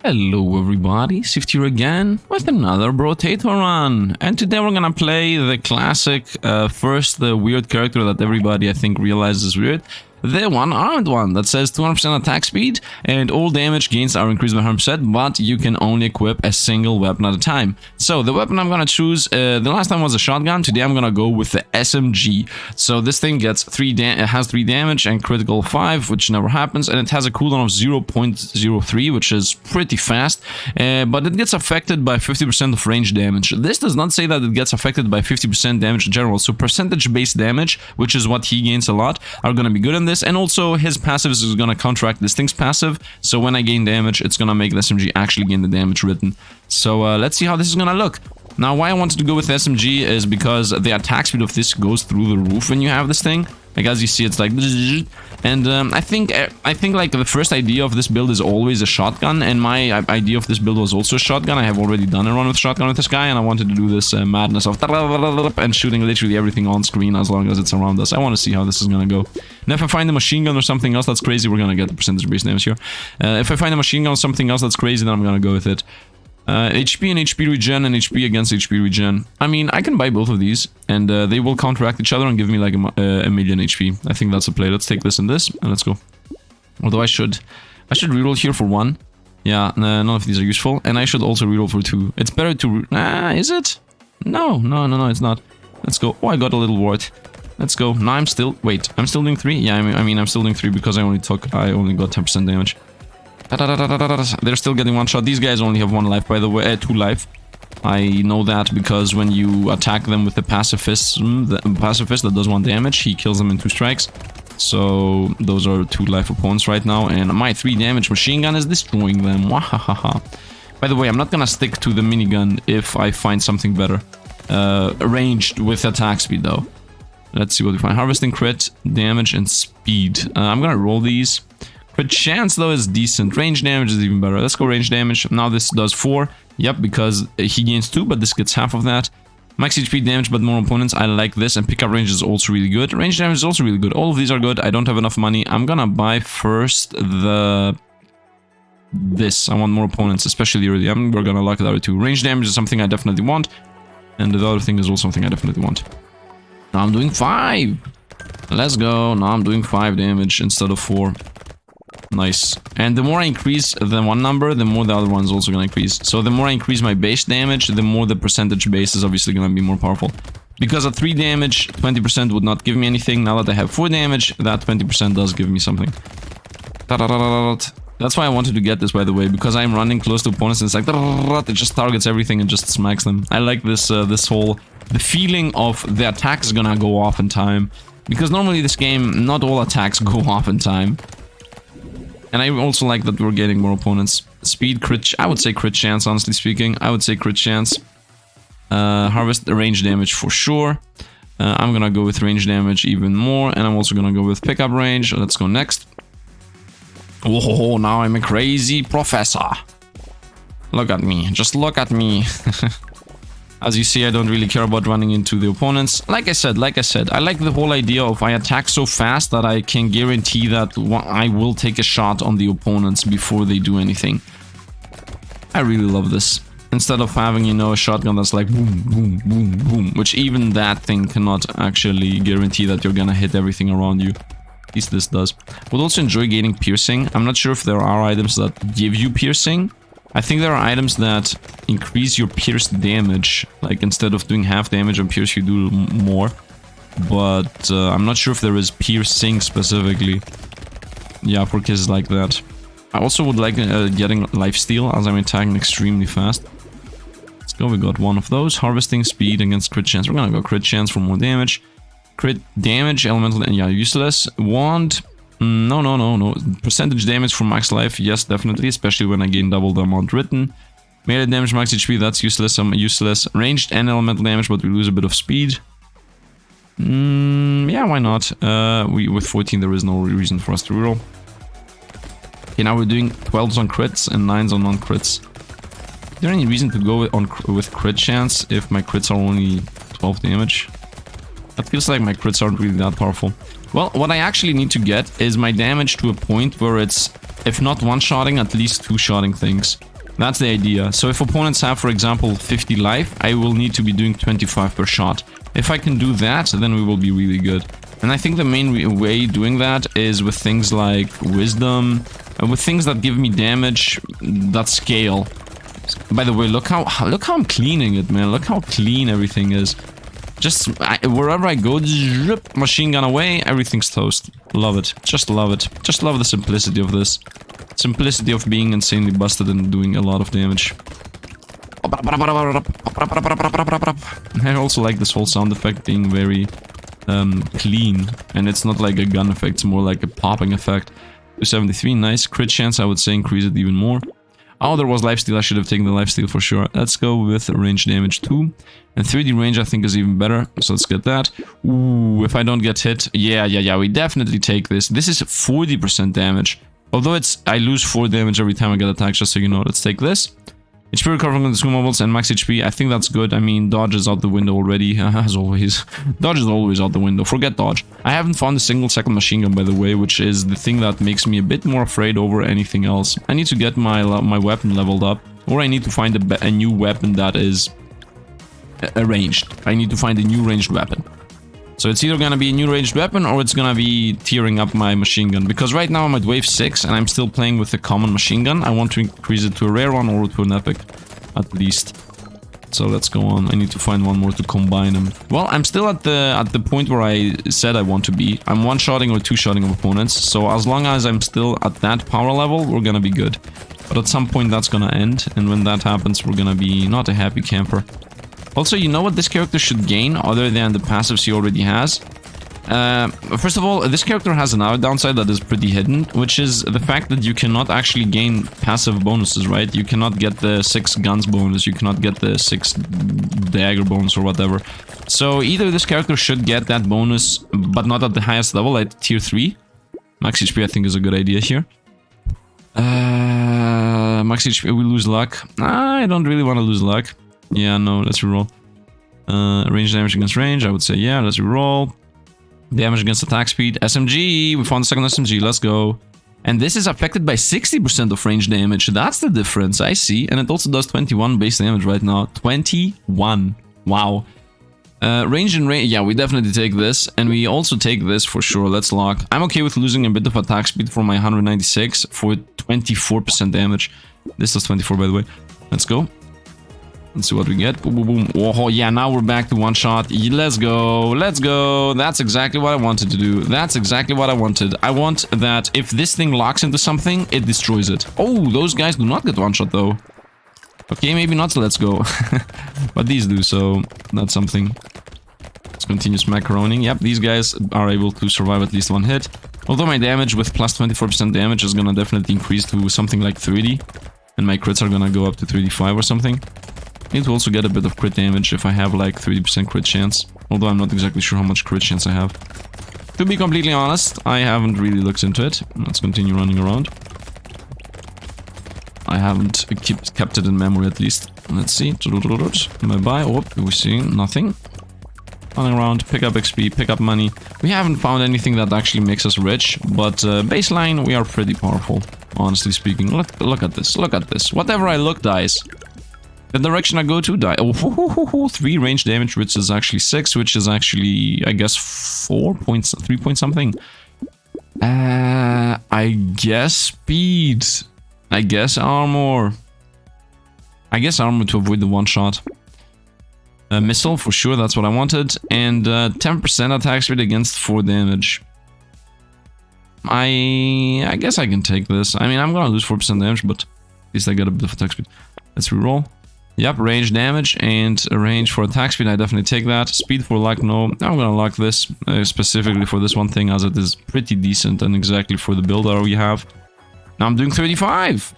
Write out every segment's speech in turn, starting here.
Hello everybody, Sifd here again with another Brotato run. And today we're gonna play the classic, first the weird character that everybody I think realizes is weird. The one-armed one that says 200% attack speed and all damage gains are increased by 100%, but you can only equip a single weapon at a time. So the weapon I'm gonna choose, the last time was a shotgun, today I'm gonna go with the SMG. So this thing gets it has 3 damage and critical 5, which never happens, and it has a cooldown of 0.03, which is pretty fast, but it gets affected by 50% of range damage. This does not say that it gets affected by 50% damage in general, so percentage-based damage, which is what he gains a lot, are gonna be good in this. And also his passive is going to counteract this thing's passive, so when I gain damage it's going to make the SMG actually gain the damage written. So let's see how this is going to look. Now why I wanted to go with the SMG is because the attack speed of this goes through the roof when you have this thing. Like as you see, it's like, and I think like the first idea of this build is always a shotgun, and my idea of this build was also a shotgun. I have already done a run with shotgun with this guy, and I wanted to do this madness of and shooting literally everything on screen as long as it's around us. I want to see how this is gonna go. And if I find a machine gun or something else that's crazy, we're gonna get the percentage based damage here. If I find a machine gun or something else that's crazy, then I'm gonna go with it. HP and HP regen and HP against HP regen. I mean, I can buy both of these and they will counteract each other and give me like a million HP. I think that's a play. Let's take this and this and let's go. Although I should reroll here for 1. Yeah, none of these are useful. And I should also reroll for 2. It's better to... is it? No, it's not. Let's go. Oh, I got a little ward. Let's go. Now I'm still... Wait, I'm still doing 3? Yeah, I mean, I'm still doing 3 because I only got 10% damage. They're still getting one shot. These guys only have 1 life, by the way, 2 life. I know that because when you attack them with the pacifist that does 1 damage, he kills them in 2 strikes. So those are 2 life opponents right now, and my 3 damage machine gun is destroying them. Wahahaha. By the way, I'm not gonna stick to the minigun if I find something better. Ranged with attack speed though. Let's see what we find. Harvesting, crit, damage, and speed. I'm gonna roll these. Crit chance though is decent. Range damage is even better. Let's go range damage. Now this does 4. Yep, because he gains 2, but this gets half of that. Max HP damage, but more opponents. I like this, and pickup range is also really good. Range damage is also really good. All of these are good. I don't have enough money. I'm gonna buy first this. I want more opponents, especially early. We're gonna lock the other 2. Range damage is something I definitely want, and the other thing is also something I definitely want. Now I'm doing 5. Let's go. Now I'm doing 5 damage instead of 4. Nice. And the more I increase the one number, the more the other one's also gonna increase. So the more I increase my base damage, the more the percentage base is obviously gonna be more powerful. Because at 3 damage, 20% would not give me anything. Now that I have 4 damage, that 20% does give me something. That's why I wanted to get this, by the way, because I'm running close to opponents and it's like it just targets everything and just smacks them. I like this the feeling of the attack is gonna go off in time. Because normally this game, not all attacks go off in time. And I also like that we're getting more opponents. Speed, crit, I would say crit chance, honestly speaking. I would say crit chance. Harvest range damage for sure. I'm gonna go with range damage even more. And I'm also gonna go with pickup range. Let's go next. Oh, now I'm a crazy professor. Look at me. Just look at me. As you see, I don't really care about running into the opponents. Like I said, I like the whole idea of I attack so fast that I can guarantee that I will take a shot on the opponents before they do anything. I really love this. Instead of having, you know, a shotgun that's like boom, boom, boom, boom, which even that thing cannot actually guarantee that you're gonna hit everything around you. At least this does. Would also enjoy gaining piercing. I'm not sure if there are items that give you piercing. I think there are items that increase your pierce damage, like instead of doing half damage on pierce you do more, but I'm not sure if there is piercing specifically. Yeah, for cases like that. I also would like getting lifesteal as I'm attacking extremely fast. Let's go, we got 1 of those. Harvesting, speed against crit chance. We're gonna go crit chance for more damage. Crit damage, elemental, and yeah, useless. Wand. No. Percentage damage for max life, yes, definitely, especially when I gain double the amount written. Melee damage, max HP, that's useless, useless. Ranged and elemental damage, but we lose a bit of speed. Yeah, why not? With 14, there is no reason for us to reroll. Okay, now we're doing 12s on crits and 9s on non-crits. Is there any reason to go with crit chance if my crits are only 12 damage? That feels like my crits aren't really that powerful. Well, what I actually need to get is my damage to a point where it's, if not one-shotting, at least 2-shotting things. That's the idea. So if opponents have, for example, 50 life, I will need to be doing 25 per shot. If I can do that, then we will be really good. And I think the main way doing that is with things like wisdom, and with things that give me damage that scale. By the way, look how I'm cleaning it, man. Look how clean everything is. Just wherever I go, zip, machine gun away, everything's toast. Love it. Just love it. Just love the simplicity of this. Simplicity of being insanely busted and doing a lot of damage. I also like this whole sound effect being very clean. And it's not like a gun effect, it's more like a popping effect. 273, nice. Crit chance, I would say increase it even more. Oh, there was lifesteal. I should have taken the lifesteal for sure. Let's go with range damage 2. And 3D range I think is even better. So let's get that. Ooh, if I don't get hit. Yeah, we definitely take this. This is 40% damage. Although I lose 4 damage every time I get attacked, just so you know. Let's take this. HP recovery from the consumables and max HP. I think that's good. I mean, dodge is out the window already, as always. Dodge is always out the window. Forget dodge. I haven't found a single second machine gun, by the way, which is the thing that makes me a bit more afraid over anything else. I need to get my weapon leveled up, or I need to find a new weapon that is ranged. I need to find a new ranged weapon. So it's either gonna be a new ranged weapon or it's gonna be tearing up my machine gun. Because right now I'm at wave 6 and I'm still playing with a common machine gun. I want to increase it to a rare one or to an epic, at least. So let's go on. I need to find one more to combine them. Well, I'm still at the point where I said I want to be. I'm one-shotting or two-shotting of opponents. So as long as I'm still at that power level, we're gonna be good. But at some point that's gonna end. And when that happens, we're gonna be not a happy camper. Also, you know what this character should gain other than the passives he already has? First of all, this character has another downside that is pretty hidden, which is the fact that you cannot actually gain passive bonuses, right? You cannot get the 6 guns bonus, you cannot get the 6 dagger bonus or whatever. So either this character should get that bonus, but not at the highest level, like tier 3. Max HP I think is a good idea here. Max HP, we lose luck. I don't really want to lose luck. Yeah, no, let's reroll. Range damage against range, I would say yeah, let's reroll. Damage against attack speed. SMG, we found the second SMG, let's go. And this is affected by 60% of range damage, that's the difference, I see. And it also does 21 base damage right now. 21, wow. Range and range, yeah, we definitely take this. And we also take this for sure, let's lock. I'm okay with losing a bit of attack speed for my 196 for 24% damage. This does 24 by the way. Let's go. Let's see what we get. Boom, boom, boom. Oh, yeah, now we're back to one shot. Let's go. Let's go. That's exactly what I wanted to do. That's exactly what I wanted. I want that if this thing locks into something, it destroys it. Oh, those guys do not get one shot, though. Okay, maybe not, so let's go. But these do, so that's something. Let's continue macaroning. Yep, these guys are able to survive at least one hit. Although my damage with plus 24% damage is gonna definitely increase to something like 30. And my crits are gonna go up to 35 or something. I need to also get a bit of crit damage if I have like 30% crit chance. Although I'm not exactly sure how much crit chance I have. To be completely honest, I haven't really looked into it. Let's continue running around. I haven't kept it in memory at least. Let's see. Bye-bye. Oh, we see nothing. Running around, pick up XP, pick up money. We haven't found anything that actually makes us rich, but baseline, we are pretty powerful, honestly speaking. Look at this, look at this. Whatever I look dies. The direction I go to die. Oh, 3 range damage, which is actually 6, which is actually, I guess, 3 point something. I guess speed. I guess armor. I guess armor to avoid the one shot. Missile, for sure, that's what I wanted. And 10% attack speed against 4 damage. I guess I can take this. I mean, I'm gonna lose 4% damage, but at least I get a bit of attack speed. Let's reroll. Yep, range damage and a range for attack speed, I definitely take that. Speed for luck, no. I'm gonna lock this specifically for this one thing, as it is pretty decent and exactly for the build that we have. Now I'm doing 35!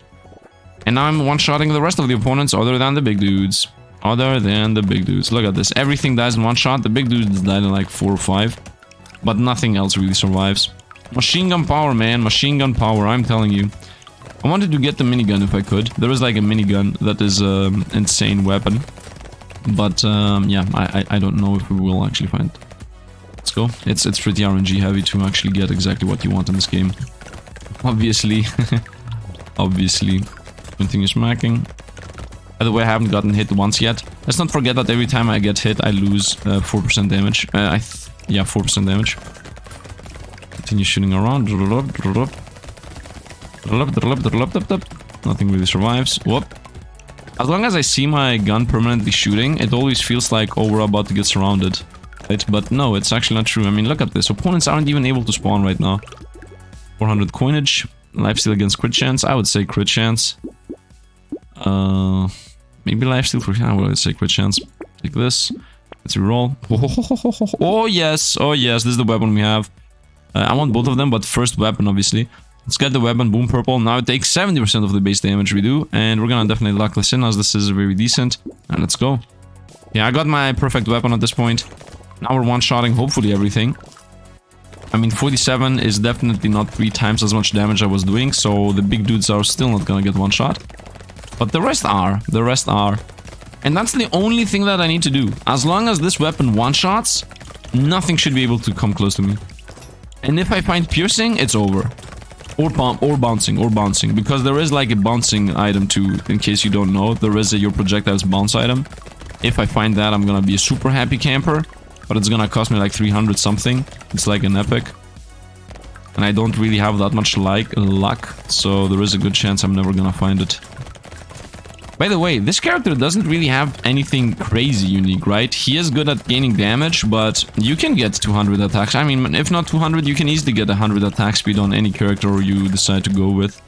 And now I'm one-shotting the rest of the opponents other than the big dudes. Other than the big dudes. Look at this. Everything dies in one shot. The big dudes died in like 4 or 5. But nothing else really survives. Machine gun power, man. Machine gun power, I'm telling you. I wanted to get the minigun if I could. There is like a minigun that is an insane weapon. But yeah, I don't know if we will actually find it. Let's go. It's pretty RNG heavy to actually get exactly what you want in this game. Obviously. Obviously. Continue smacking. By the way, I haven't gotten hit once yet. Let's not forget that every time I get hit, I lose 4% damage. Yeah, 4% damage. Continue shooting around. Nothing really survives. Whoop. As long as I see my gun permanently shooting, it always feels like, oh, we're about to get surrounded. Right? But no, it's actually not true. I mean, look at this. Opponents aren't even able to spawn right now. 400 coinage. Lifesteal against crit chance. I would say crit chance. Maybe lifesteal for... I would say crit chance. Take this. Let's reroll. Oh, yes. Oh, yes. This is the weapon we have. I want both of them, but first weapon, obviously. Let's get the weapon. Boom, purple. Now it takes 70% of the base damage we do. And we're gonna definitely lock this in, as this is very decent. And let's go. Yeah, I got my perfect weapon at this point. Now we're one-shotting, hopefully, everything. I mean, 47 is definitely not 3 times as much damage I was doing, so the big dudes are still not gonna get one shot. But the rest are. The rest are. And that's the only thing that I need to do. As long as this weapon one-shots, nothing should be able to come close to me. And if I find piercing, it's over. Or bouncing. Because there is like a bouncing item too, in case you don't know. There is your projectiles bounce item. If I find that, I'm gonna be a super happy camper. But it's gonna cost me like 300 something. It's like an epic. And I don't really have that much luck. So there is a good chance I'm never gonna find it. By the way, this character doesn't really have anything crazy unique, right? He is good at gaining damage, but you can get 200 attacks. I mean, if not 200, you can easily get 100 attack speed on any character you decide to go with.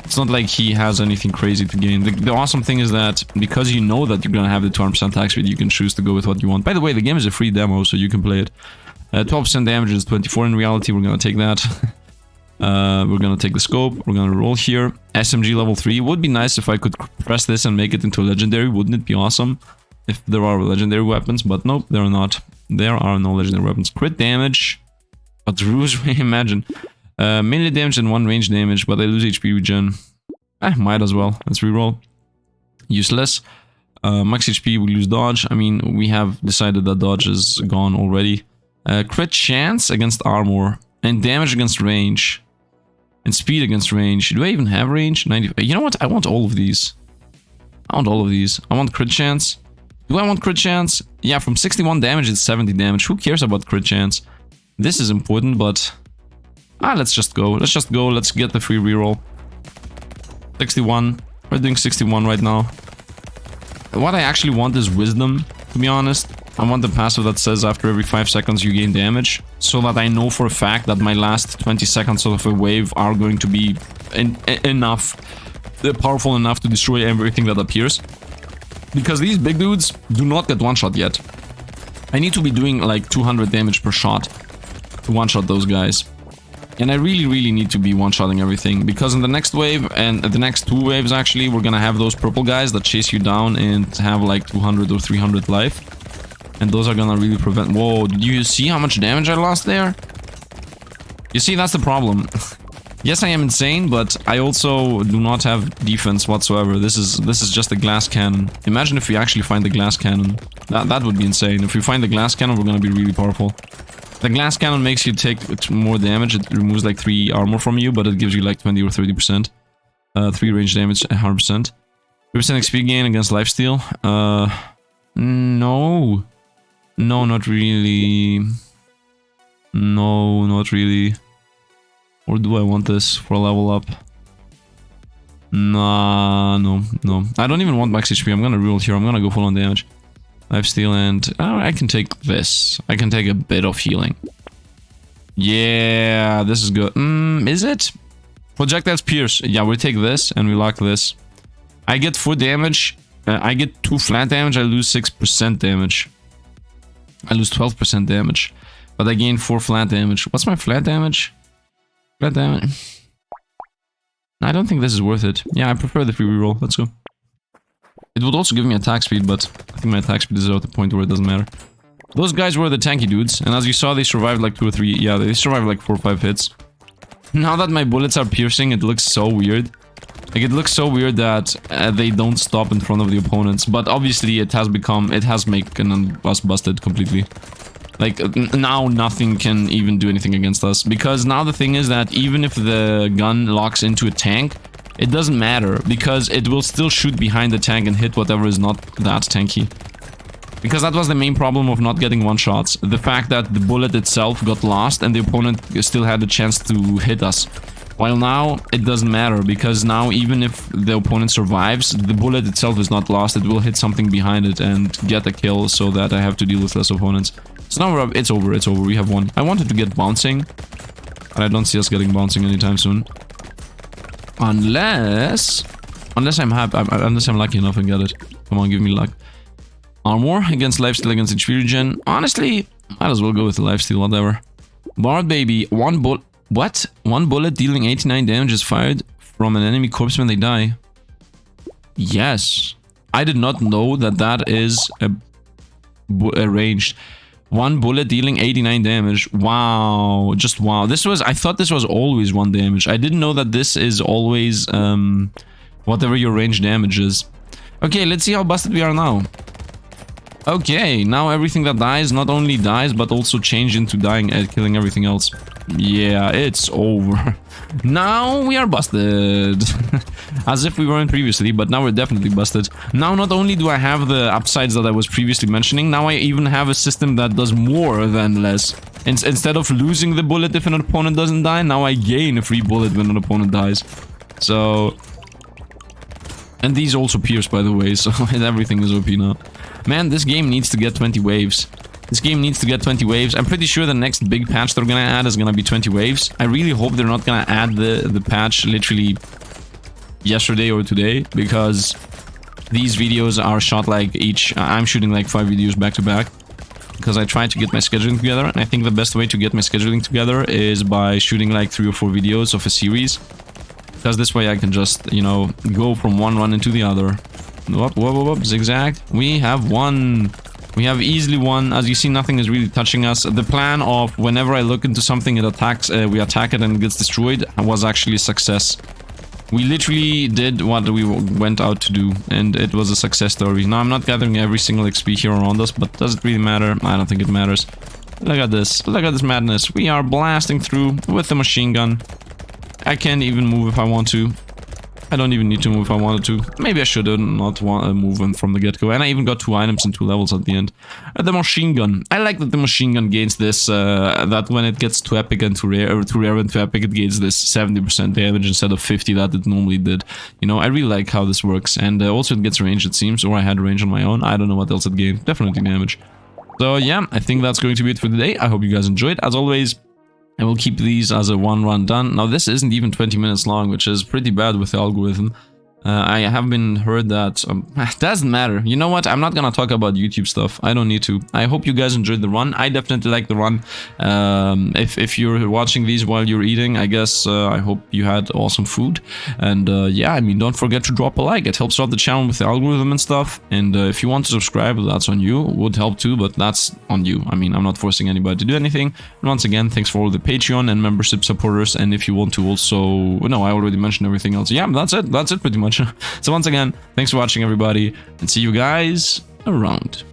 It's not like he has anything crazy to gain. The awesome thing is that because you know that you're gonna have the 200% attack speed, you can choose to go with what you want. By the way, the game is a free demo, so you can play it. 12% damage is 24 in reality. We're gonna take that. We're gonna take the scope. We're gonna roll here. SMG level 3. Would be nice if I could press this and make it into a legendary. Wouldn't it be awesome if there are legendary weapons? But nope, there are not. There are no legendary weapons. Crit damage. But Rouge, imagine. Melee damage and 1 range damage, but I lose HP regen. Might as well. Let's reroll. Useless. Max HP, we lose dodge. I mean, we have decided that dodge is gone already. Crit chance against armor. And damage against range. And speed against range. Do I even have range? 90. You know what? I want all of these. I want all of these. I want crit chance. Do I want crit chance? Yeah, from 61 damage it's 70 damage. Who cares about crit chance? This is important, but... let's just go. Let's just go. Let's get the free reroll. 61. We're doing 61 right now. What I actually want is wisdom, to be honest. I want the passive that says after every 5 seconds you gain damage, so that I know for a fact that my last 20 seconds of a wave are going to be enough, powerful enough to destroy everything that appears. Because these big dudes do not get one shot yet. I need to be doing like 200 damage per shot to one shot those guys. And I really need to be one-shotting everything, because in the next wave, and the next 2 waves actually, we're gonna have those purple guys that chase you down and have like 200 or 300 life. And those are gonna really prevent... Whoa, did you see how much damage I lost there? You see, that's the problem. Yes, I am insane, but I also do not have defense whatsoever. This is just a glass cannon. Imagine if we actually find the glass cannon. That would be insane. If we find the glass cannon, we're gonna be really powerful. The glass cannon makes you take more damage. It removes like 3 armor from you, but it gives you like 20 or 30%. 3 range damage, 100%. 3% XP gain against lifesteal. No. No, not really. No, not really. Or do I want this for a level up? Nah, no. I don't even want max HP. I'm gonna reroll here. I'm gonna go full on damage. Lifesteal and... I can take this. I can take a bit of healing. Yeah, this is good. Is it? Projectiles pierce. Yeah, we take this and we lock this. I get 4 damage. I get 2 flat damage. I lose 6% damage. I lose 12% damage. But I gain 4 flat damage. What's my flat damage? Flat damage. I don't think this is worth it. Yeah, I prefer the free reroll. Let's go. It would also give me attack speed, but I think my attack speed is at the point where it doesn't matter. Those guys were the tanky dudes, and as you saw, they survived like 2 or 3... Yeah, they survived like 4 or 5 hits. Now that my bullets are piercing, it looks so weird. Like, it looks so weird that they don't stop in front of the opponents. But obviously, it has made us busted completely. Like, now nothing can even do anything against us. Because now the thing is that even if the gun locks into a tank, it doesn't matter because it will still shoot behind the tank and hit whatever is not that tanky. Because that was the main problem of not getting one-shots. The fact that the bullet itself got lost and the opponent still had the chance to hit us. While now, it doesn't matter, because now even if the opponent survives, the bullet itself is not lost. It will hit something behind it and get a kill, so that I have to deal with less opponents. So now it's over, we have won. I wanted to get bouncing, but I don't see us getting bouncing anytime soon. Unless I'm lucky enough and get it. Come on, give me luck. Armor against lifesteal against each regen. Honestly, might as well go with the lifesteal, whatever. Bard baby, one bullet dealing 89 damage is fired from an enemy corpse when they die. Yes. I did not know that that is a ranged. One bullet dealing 89 damage. Wow. Just wow. I thought this was always 1 damage. I didn't know that this is always whatever your range damage is. Okay, let's see how busted we are now. Okay, now everything that dies not only dies, but also change into dying and killing everything else. Yeah, it's over. Now we are busted. As if we weren't previously, but now we're definitely busted. Now not only do I have the upsides that I was previously mentioning, now I even have a system that does more than less. Instead of losing the bullet if an opponent doesn't die, now I gain a free bullet when an opponent dies. So... And these also pierce, by the way, so everything is OP now. Man, this game needs to get 20 waves. This game needs to get 20 waves. I'm pretty sure the next big patch they're gonna add is gonna be 20 waves. I really hope they're not gonna add the patch literally yesterday or today, because these videos are shot like each... I'm shooting like 5 videos back to back, because I try to get my scheduling together, and I think the best way to get my scheduling together is by shooting like 3 or 4 videos of a series. Because this way I can just, you know, go from one run into the other. Whoop, whoop, whoop, zigzag. We have won. We have easily won. As you see, nothing is really touching us. The plan of whenever I look into something, it attacks, we attack it and it gets destroyed, was actually a success. We literally did what we went out to do, and it was a success story. Now, I'm not gathering every single XP here around us, but does it really matter? I don't think it matters. Look at this. Look at this madness. We are blasting through with the machine gun. I can't even move if I want to. I don't even need to move if I wanted to. Maybe I should not move from the get-go. And I even got 2 items and 2 levels at the end. The machine gun. I like that the machine gun gains this, that when it gets too epic and too rare and too epic, it gains this 70% damage instead of 50 that it normally did. You know, I really like how this works. And also it gets range, it seems, or I had range on my own. I don't know what else it gained. Definitely damage. So yeah, I think that's going to be it for today. I hope you guys enjoyed. As always, I will keep these as a 1 run done. Now this isn't even 20 minutes long, which is pretty bad with the algorithm. I have been heard that... doesn't matter. You know what? I'm not gonna talk about YouTube stuff. I don't need to. I hope you guys enjoyed the run. I definitely like the run. If you're watching these while you're eating, I guess I hope you had awesome food. And yeah, I mean, don't forget to drop a like. It helps out the channel with the algorithm and stuff. And if you want to subscribe, that's on you. It would help too, but that's on you. I mean, I'm not forcing anybody to do anything. And once again, thanks for all the Patreon and membership supporters. And if you want to also... No, I already mentioned everything else. Yeah, that's it. That's it pretty much. So once again, thanks for watching, everybody, and see you guys around.